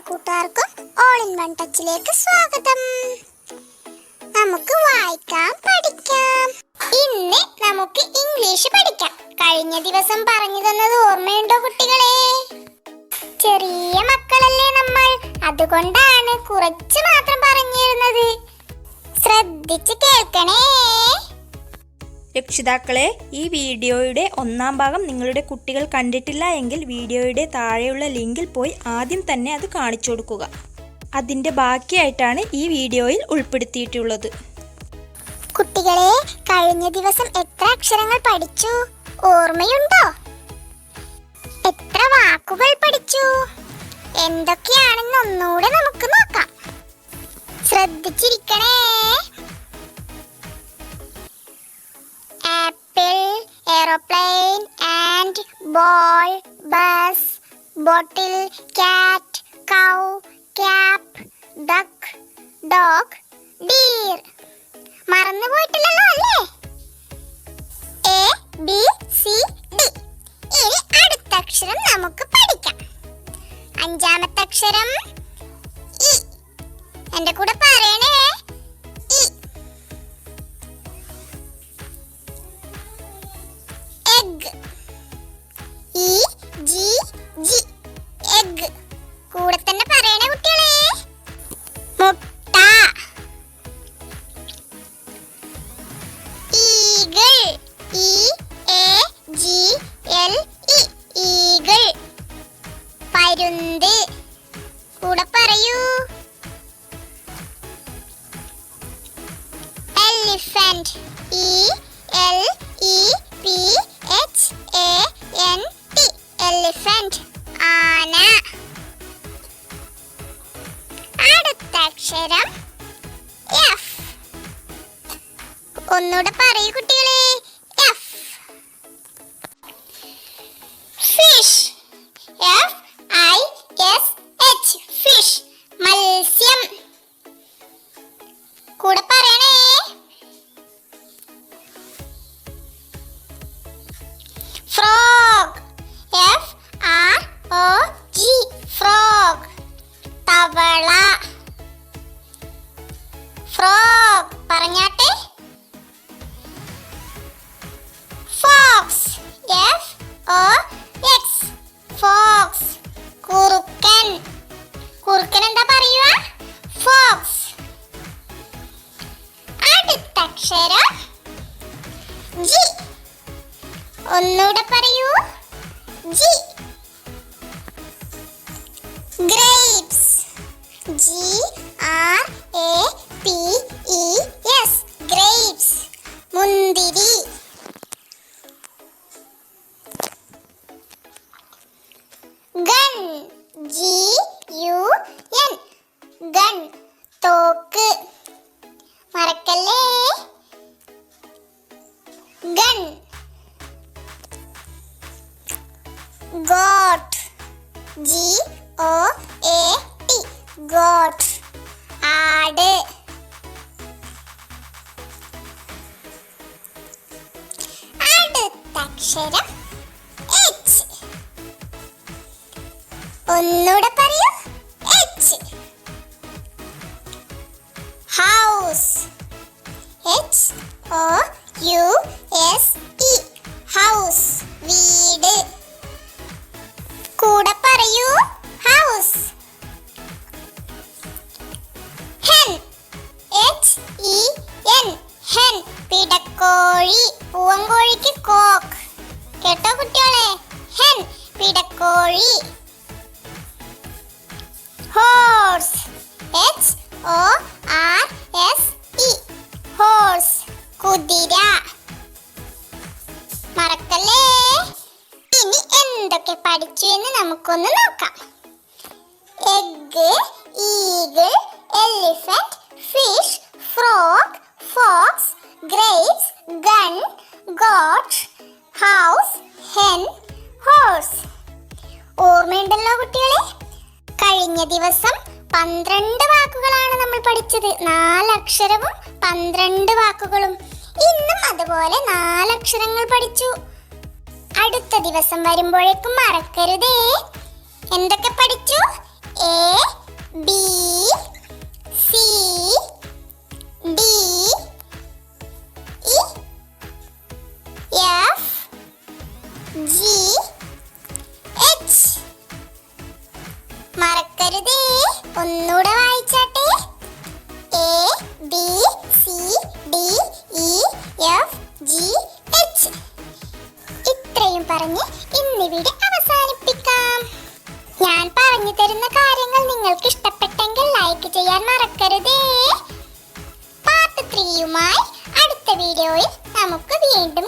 കൂട്ടുകാർക്കും all in one ടച്ചിലേക്ക് സ്വാഗതം. നമുക്ക് വായിക്കാം, പഠിക്കാം. ഇന്ന് നമുക്ക് ഇംഗ്ലീഷ് പഠിക്കാം. കഴിഞ്ഞ ദിവസം പറഞ്ഞു തന്നത് ഓർമ്മയുണ്ടോ കുട്ടികളെ? ചെറിയ മക്കളല്ലേ നമ്മൾ, അതുകൊണ്ടാണ് കുറച്ച് മാത്രം പറഞ്ഞിരുന്നത്. ശ്രദ്ധിച്ച് കേൾക്കണേ. രക്ഷിതാക്കളെ, ഈ വീഡിയോയുടെ ഒന്നാം ഭാഗം നിങ്ങളുടെ കുട്ടികൾ കണ്ടിട്ടില്ല എങ്കിൽ വീഡിയോയുടെ താഴെയുള്ള ലിങ്കിൽ പോയി ആദ്യം തന്നെ അത് കാണിച്ചു കൊടുക്കുക. അതിൻ്റെ ബാക്കിയായിട്ടാണ് ഈ വീഡിയോയിൽ ഉൾപ്പെടുത്തിയിട്ടുള്ളത്. കുട്ടികളെ, കഴിഞ്ഞ ദിവസം എത്ര അക്ഷരങ്ങൾ പഠിച്ചു? ഓർമ്മയുണ്ടോ? എത്ര വാക്കുകൾ പഠിച്ചു? എന്തൊക്കെയാണെന്ന് ഒന്നുകൂടെ നമുക്ക് നോക്കാം. ശ്രദ്ധിച്ചിരിക്കണേ. Apple, aeroplane and ball, bus, bottle, cat, cow, cap, duck, dog, deer. മറന്നു പോയിട്ടില്ലല്ലോ അല്ലേ? A, B, C, D. ഇനി അടുത്ത അക്ഷരം നമുക്ക് പഠിക്കാം. അഞ്ചാമത്തെ അക്ഷരം ഇ. എൻ്റെ കൂടെ പറയണേ. കൂടെ തന്നെ പറയണേ കുട്ടികളെ. മുട്ട. ഈഗിൾ. EAGLE. ഈഗിൾ. പരുന്ത്. കൂടെ പറയൂ. എലിഫന്റ്. ELEPHANT. എലിഫന്റ്. ആന. അടുത്ത അക്ഷരം F. ഒന്നുകൂടെ പറയൂ കുട്ടികളെ. F. ഫിഷ്. FISH. ഫിഷ്. മത്സ്യം. കൂടെ പറയണേ. ഫ്രോഗ്. FROG. ഫ്രോഗ്. തവള. ഫ്രോഗ് പറഞ്ഞാട്ടെ. ഫോക്സ്. FOX. ഫോക്സ്. കുറുക്കൻ. കുറുക്കൻ എന്താ പറയുക? ഫോക്സ്. അടുത്ത അക്ഷരം G. ഒന്നുകൂടെ പറയൂ. G. grapes. GRAPES. grapes. മുന്തിരി. gun. GUN. gun. തോക്ക്. മറക്കല്ലേ. gun. goat. GOAT. goat. ആട്. അടുത്ത അക്ഷരം H. ഒന്നുകൂടെ പറയൂ. H. ഹൗസ്. HOUSE. ഹൗസ്. വീട്. കൂടെ പറയൂ. ഹൗസ്. hen. HEN. hen. പിടക്കോഴി. പൂവൻകോഴിക്ക് കോക്ക്. കേട്ടോ കുട്ടികളെ? hen. പിടക്കോഴി. horse. HORSE. horse. കുതിര. മറക്കല്ലേ. ഇനി എന്തൊക്കെ പഠിച്ചു എന്ന് നമുക്കൊന്ന് നോക്കാം. Egg, eagle, elephant, fish, frog, fox, grapes, gun, goat, house, hen, horse. ഓർമ്മയുണ്ടല്ലോ കുട്ടികളെ? കഴിഞ്ഞ ദിവസം 12 വാക്കുകളാണ് നമ്മൾ പഠിച്ചത്. 4 അക്ഷരവും 12 വാക്കുകളും. ഇന്നും അതുപോലെ 4 അക്ഷരങ്ങൾ പഠിച്ചു. അടുത്ത ദിവസം വരുമ്പോഴേക്കും മറക്കരുതേ. എന്തൊക്കെ പഠിച്ചു? A ഒന്നുകൂടെ വായിച്ചാട്ടെ. A B C D E F G H. ഇത്രയും പറഞ്ഞ് ഇന്നിവിടെ അവസാനിപ്പിക്കാം. ഞാൻ പറഞ്ഞു തരുന്ന കാര്യങ്ങൾ നിങ്ങൾക്ക് ഇഷ്ടപ്പെട്ടെങ്കിൽ ലൈക്ക് ചെയ്യാൻ മറക്കരുതേ. പാർട്ട് 3യുമായി അടുത്ത വീഡിയോയിൽ നമുക്ക് വീണ്ടും